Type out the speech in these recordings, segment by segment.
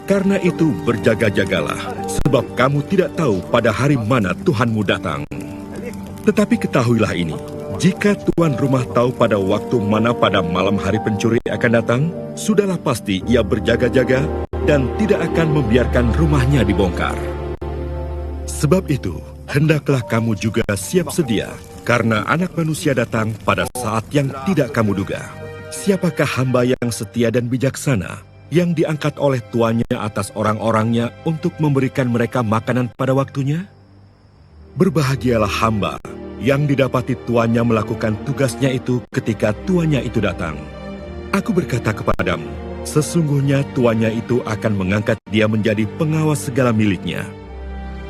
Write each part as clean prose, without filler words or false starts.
Karena itu berjaga-jagalah, sebab kamu tidak tahu pada hari mana Tuhanmu datang. Tetapi ketahuilah ini, jika tuan rumah tahu pada waktu mana pada malam hari pencuri akan datang, sudahlah pasti ia berjaga-jaga dan tidak akan membiarkan rumahnya dibongkar. Sebab itu, hendaklah kamu juga siap sedia, karena Anak Manusia datang pada saat yang tidak kamu duga. Siapakah hamba yang setia dan bijaksana, yang diangkat oleh tuannya atas orang-orangnya untuk memberikan mereka makanan pada waktunya? Berbahagialah hamba yang didapati tuannya melakukan tugasnya itu ketika tuannya itu datang. Aku berkata kepadamu, sesungguhnya tuannya itu akan mengangkat dia menjadi pengawas segala miliknya.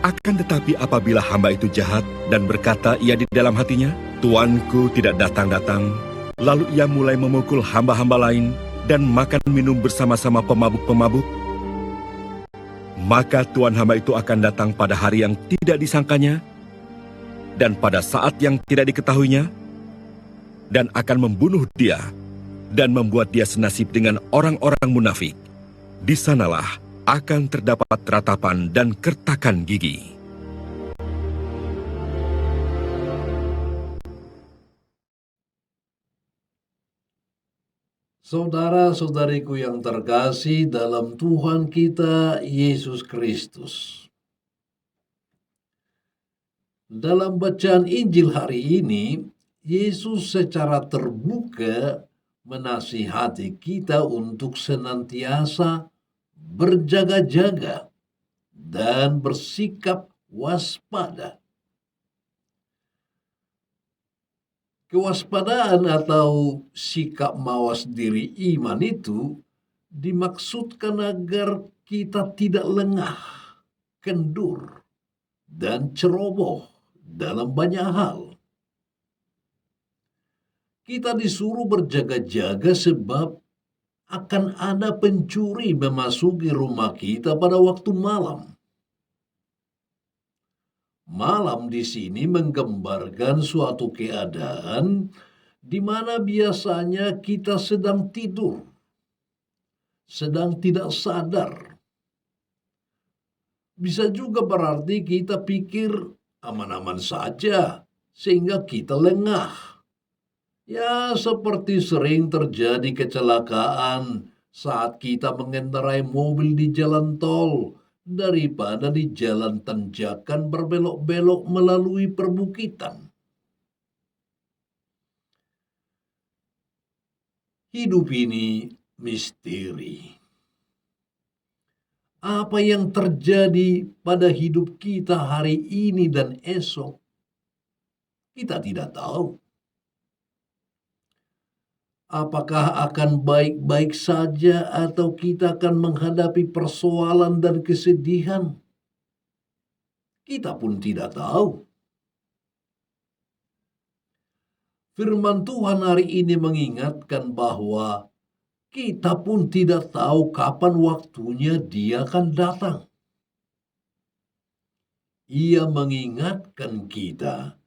Akan tetapi apabila hamba itu jahat dan berkata ia di dalam hatinya, tuanku tidak datang-datang, lalu ia mulai memukul hamba-hamba lain dan makan minum bersama-sama pemabuk-pemabuk, maka tuan hamba itu akan datang pada hari yang tidak disangkanya dan pada saat yang tidak diketahuinya, dan akan membunuh dia dan membuat dia senasib dengan orang-orang munafik. Di sanalah akan terdapat ratapan dan kertakan gigi. Saudara-saudariku yang terkasih dalam Tuhan kita Yesus Kristus. Dalam bacaan Injil hari ini, Yesus secara terbuka menasihati kita untuk senantiasa berjaga-jaga dan bersikap waspada. Kewaspadaan atau sikap mawas diri iman itu dimaksudkan agar kita tidak lengah, kendur, dan ceroboh dalam banyak hal. Kita disuruh berjaga-jaga sebab akan ada pencuri memasuki rumah kita pada waktu malam. Malam di sini menggambarkan suatu keadaan di mana biasanya kita sedang tidur, sedang tidak sadar. Bisa juga berarti kita pikir aman-aman saja, sehingga kita lengah. Ya, seperti sering terjadi kecelakaan saat kita mengendarai mobil di jalan tol, daripada di jalan tanjakan berbelok-belok melalui perbukitan. Hidup ini misteri. Apa yang terjadi pada hidup kita hari ini dan esok, kita tidak tahu. Apakah akan baik-baik saja atau kita akan menghadapi persoalan dan kesedihan? Kita pun tidak tahu. Firman Tuhan hari ini mengingatkan bahwa kita pun tidak tahu kapan waktunya Dia akan datang. Ia mengingatkan kita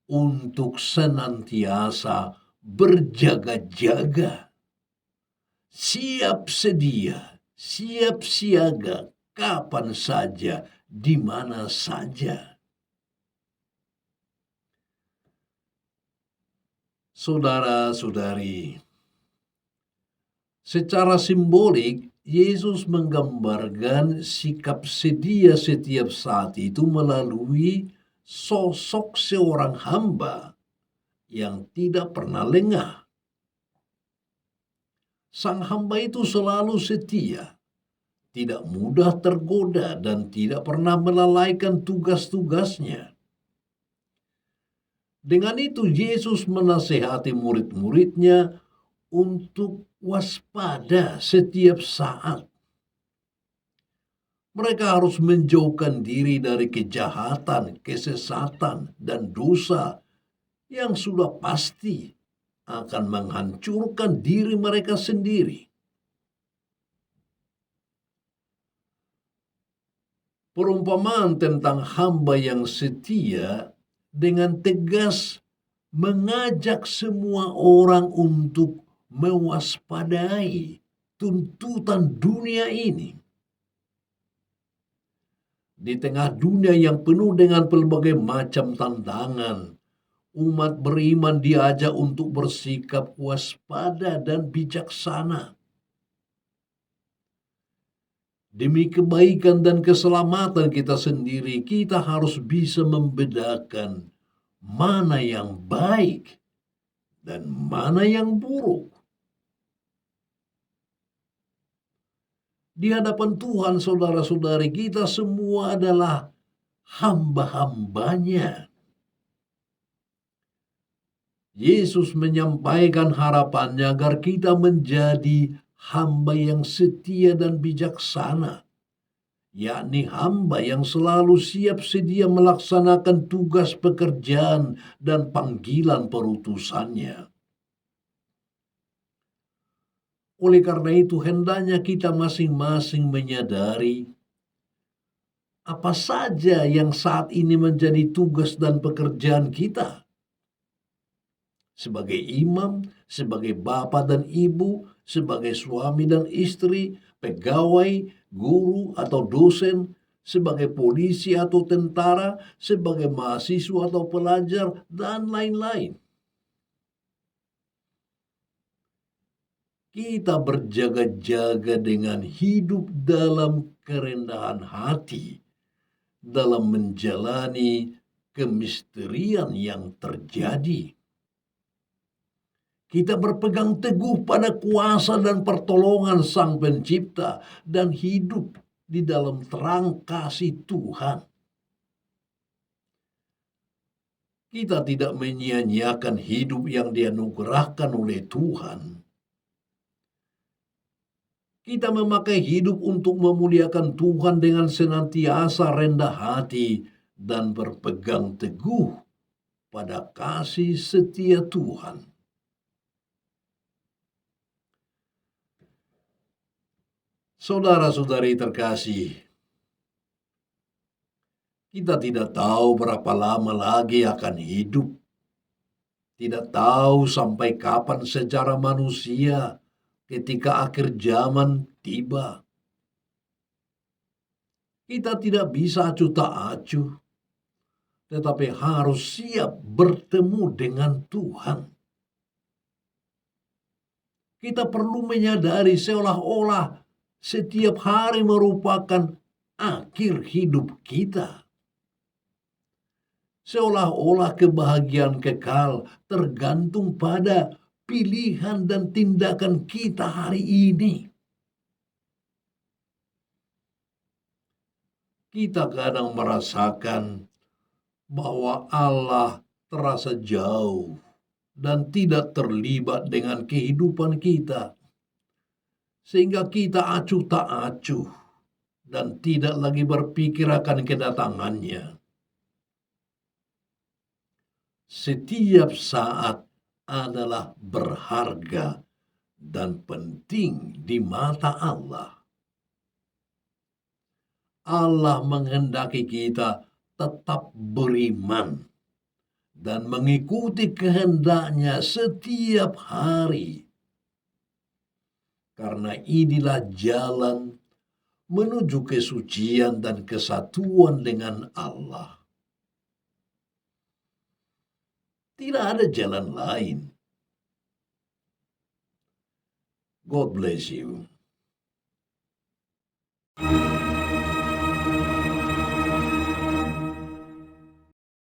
untuk senantiasa berjaga-jaga, siap sedia, siap siaga, kapan saja, di mana saja. Saudara-saudari, secara simbolik, Yesus menggambarkan sikap sedia setiap saat itu melalui sosok seorang hamba yang tidak pernah lengah. Sang hamba itu selalu setia, tidak mudah tergoda, dan tidak pernah melalaikan tugas-tugasnya. Dengan itu, Yesus menasihati murid-muridnya untuk waspada setiap saat. Mereka harus menjauhkan diri dari kejahatan, kesesatan, dan dosa yang sudah pasti akan menghancurkan diri mereka sendiri. Perumpamaan tentang hamba yang setia dengan tegas mengajak semua orang untuk mewaspadai tuntutan dunia ini. Di tengah dunia yang penuh dengan berbagai macam tantangan, umat beriman diajak untuk bersikap waspada dan bijaksana. Demi kebaikan dan keselamatan kita sendiri, kita harus bisa membedakan mana yang baik dan mana yang buruk. Di hadapan Tuhan, saudara-saudari, kita semua adalah hamba-hambanya. Yesus menyampaikan harapannya agar kita menjadi hamba yang setia dan bijaksana, yakni hamba yang selalu siap sedia melaksanakan tugas pekerjaan dan panggilan perutusannya. Oleh karena itu, hendaknya kita masing-masing menyadari apa saja yang saat ini menjadi tugas dan pekerjaan kita. Sebagai imam, sebagai bapak dan ibu, sebagai suami dan istri, pegawai, guru atau dosen, sebagai polisi atau tentara, sebagai mahasiswa atau pelajar, dan lain-lain. Kita berjaga-jaga dengan hidup dalam kerendahan hati, dalam menjalani kemisterian yang terjadi. Kita berpegang teguh pada kuasa dan pertolongan Sang Pencipta dan hidup di dalam terang kasih Tuhan. Kita tidak menyia-nyiakan hidup yang dianugerahkan oleh Tuhan. Kita memakai hidup untuk memuliakan Tuhan dengan senantiasa rendah hati dan berpegang teguh pada kasih setia Tuhan. Saudara-saudari terkasih, kita tidak tahu berapa lama lagi akan hidup. Tidak tahu sampai kapan secara manusia ketika akhir zaman tiba. Kita tidak bisa acuh tak acuh, tetapi harus siap bertemu dengan Tuhan. Kita perlu menyadari seolah-olah setiap hari merupakan akhir hidup kita. Seolah-olah kebahagiaan kekal tergantung pada pilihan dan tindakan kita hari ini. Kita kadang merasakan bahwa Allah terasa jauh dan tidak terlibat dengan kehidupan kita, sehingga kita acuh tak acuh dan tidak lagi berpikir akan kedatangannya. Setiap saat adalah berharga dan penting di mata Allah. Allah menghendaki kita tetap beriman dan mengikuti kehendaknya setiap hari. Karena inilah jalan menuju kesucian dan kesatuan dengan Allah. Tidak ada jalan lain. God bless you.